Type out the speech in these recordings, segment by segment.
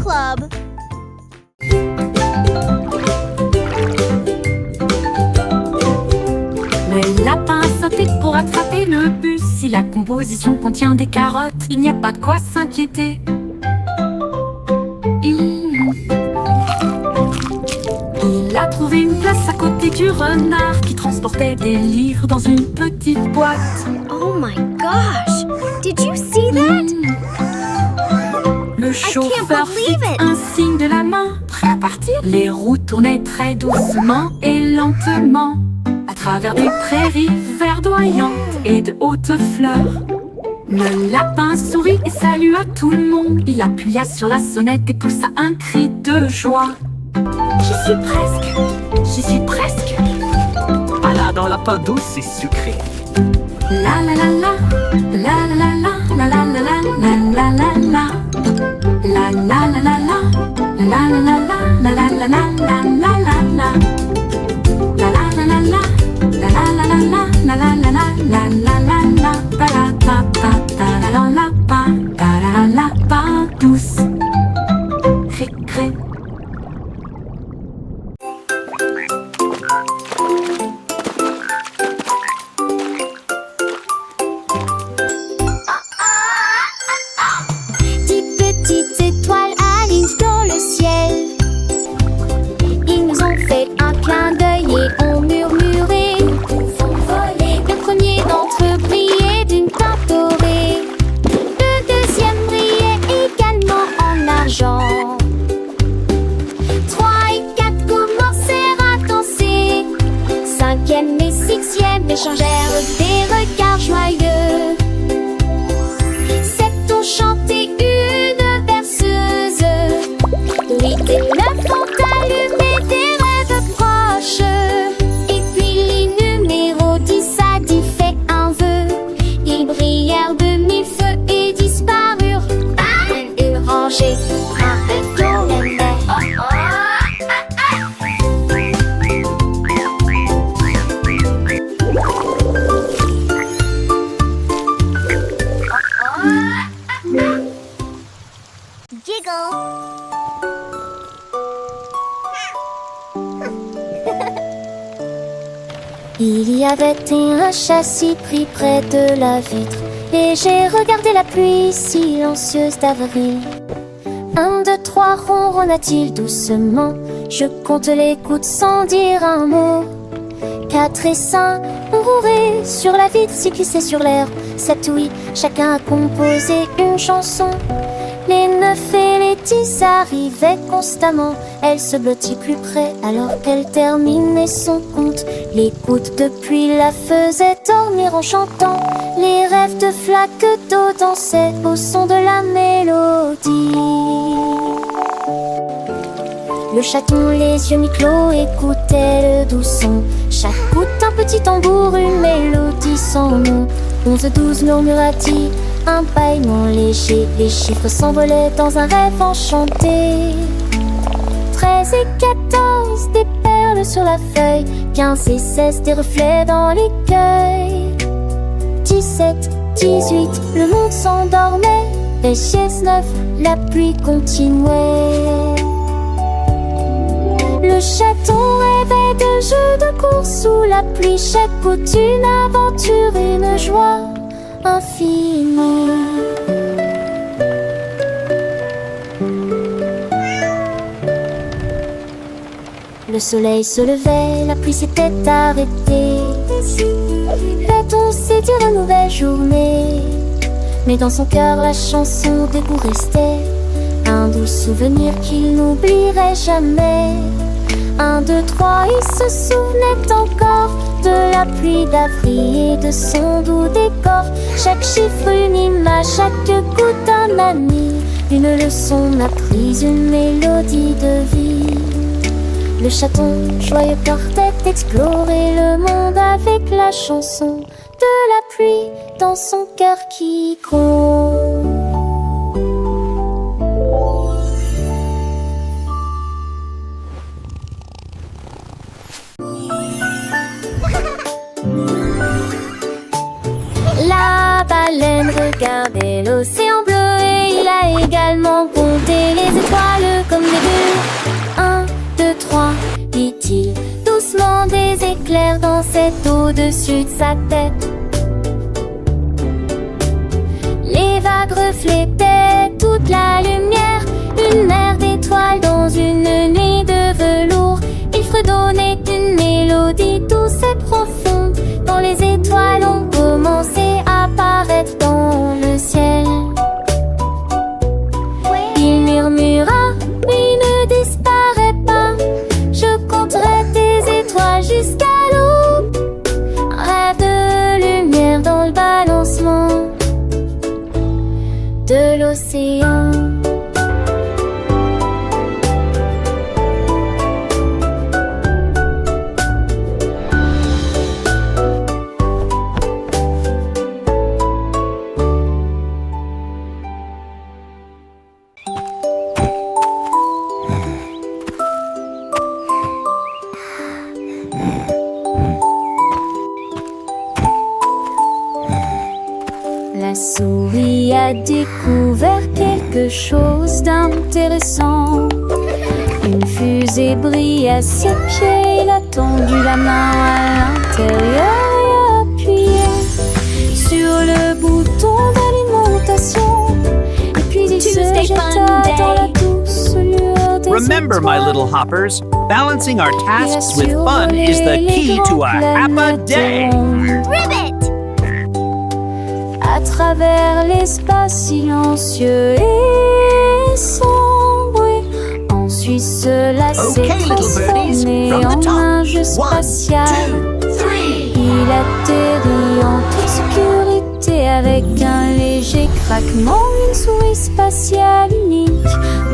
Club. Le lapin a sauté pour attraper le bus. Si la composition contient des carottes, il n'y a pas de quoi s'inquiéter. Il a trouvé une place à côté du renard qui transportait des livres dans une petite boîte. Oh my gosh! Did you see that? Le chauffeur fit un signe de la main, prêt à partir. Les roues tournaient très doucement et lentement à travers des prairies verdoyantes et de hautes fleurs. Le lapin sourit et salua tout le monde. Il appuya sur la sonnette et poussa un cri de joie. J'y suis presque. Balade en lapin douce et sucré. La la la la, la la la la, la la la la, la la la. La la la la la, la la la la, la la la la, la la la la. La la la la la, la la la la, la la la la, la la la la. Ta la ta ta ta la la la pa, ta la la pa douce. Cré. Échangèrent des regards joyeux. Sait-on chanter une berceuse? Louis et neuf ont allumé des rêves proches. Et puis les numéros 10 à 10 fait un vœu. Ils brillèrent de mille feux et disparurent. Une rangée, un peu d'eau, Il y avait un châssis pris près de la vitre et j'ai regardé la pluie silencieuse d'avril. 1, 2, 3, ronronna-t-il doucement. Je compte les gouttes sans dire un mot. 4 et 5, on rourait sur la vitre, 6 glissaient sur l'herbe. 7, oui, chacun a composé une chanson. Les 9 et les 10 arrivaient constamment. Elle se blottit plus près alors qu'elle terminait son conte. Les gouttes de pluie la faisaient dormir en chantant. Les rêves de flaques d'eau dansaient au son de la mélodie. Le chaton, les yeux mi-clos, écoutait le doux son. Chaque goutte un petit tambour, une mélodie sans nom. 11, 12 murmura-t-il, un bâillement léger. Les chiffres s'envolaient dans un rêve enchanté. 13 et 14, des perles sur la feuille. 15 et 16, des reflets dans l'écueil. 17, 18, le monde s'endormait. Et 19, la pluie continuait. Le chaton rêvait de jeux de course sous la pluie. Chaque goutte une aventure, une joie infinie. Le soleil se levait, la pluie s'était arrêtée. Peut-on s'est dit une nouvelle journée? Mais dans son cœur la chanson des goûts restait. Un doux souvenir qu'il n'oublierait jamais. 1, 2, 3, il se souvenait encore de la pluie d'avril et de son doux décor. Chaque chiffre une image, chaque goutte un ami. Une leçon apprise, une mélodie de vie. Le chaton joyeux partait explorer le monde avec la chanson de la pluie dans son cœur qui gronde. La baleine regardait l'océan bleu et il a également compté les étoiles. clair dans cette eau au-dessus de sa tête. Les vagues reflétaient toute la lumière, une mer d'étoiles dans une nuit de velours. Il fredonnait une mélodie douce et profonde, dont les étoiles ont commencé à apparaître dans le ciel. Il murmura, oui, ne disparais pas, je compterai tes étoiles jusqu'à l'aube. Rêve de lumière dans le balancement de l'océan. La souris a découvert quelque chose d'intéressant. Une fusée brille à ses pieds. Il a tendu la main à l'intérieur et a appuyé sur le bouton d'alimentation. Et puis il se jeta dans la douce lueur des Remember, my étoiles. little hoppers, balancing our tasks with fun is the key to a happy day. Ribbit! À travers l'espace silencieux et sans bruit, en Suisse, cela s'est Okay, little birdies, transformé from the en top. un jeu 1, spatial. 2, 3. Il atterrit en toute sécurité avec un léger craquement, une souris spatiale unique,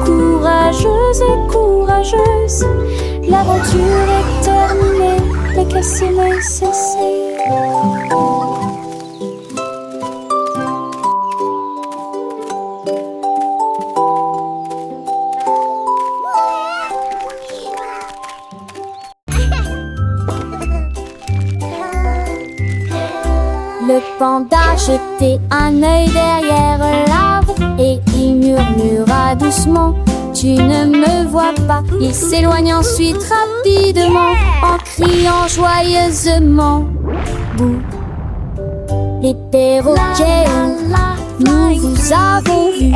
courageuse et courageuse. L'aventure est terminée, mais qu'elle s'aimait cesser. Le panda jetait un œil derrière l'arbre et il murmura doucement, tu ne me vois pas. Il s'éloigne ensuite rapidement en criant joyeusement, bouh. Les perroquets, nous vous avons vu.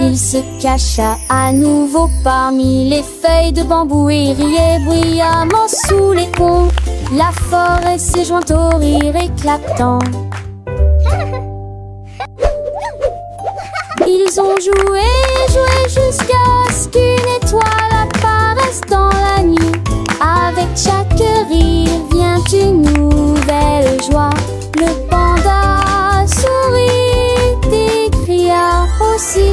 Il se cacha à nouveau parmi les feuilles de bambou et riait bruyamment sous les ponts. La forêt s'est jointe au rire éclatant. Ils ont joué, joué jusqu'à ce qu'une étoile apparaisse dans la nuit. Avec chaque rire vient une nouvelle joie. Le panda sourit et cria aussi,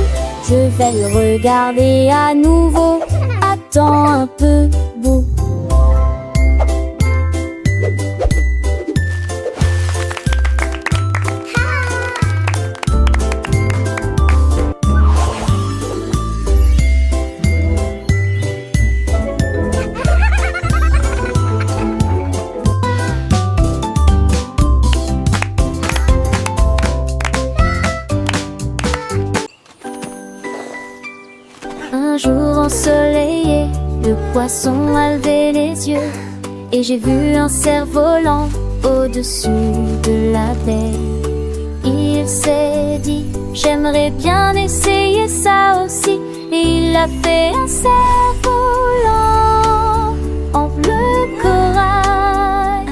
je vais le regarder à nouveau. Attends un peu, bouh. Un jour ensoleillé, le poisson a levé les yeux et j'ai vu un cerf-volant au-dessus de la baie. Il s'est dit, j'aimerais bien essayer ça aussi. Et il a fait un cerf-volant en bleu corail.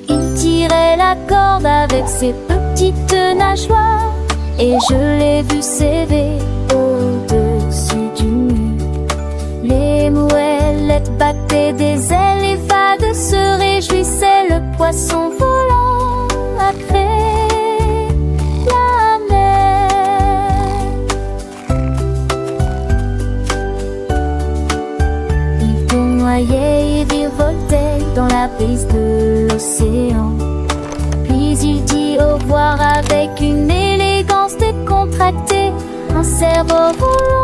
Il tirait la corde avec ses petites nageoires et je l'ai vu s'élever au-dessus du mur. Les moëllettes battaient des ailes, les vagues se réjouissaient. Le poisson volant après la mer. Il tournoyait et virevoltait dans la brise de l'océan. Puis il dit au revoir avec une élégance décontractée. Un cerf-volant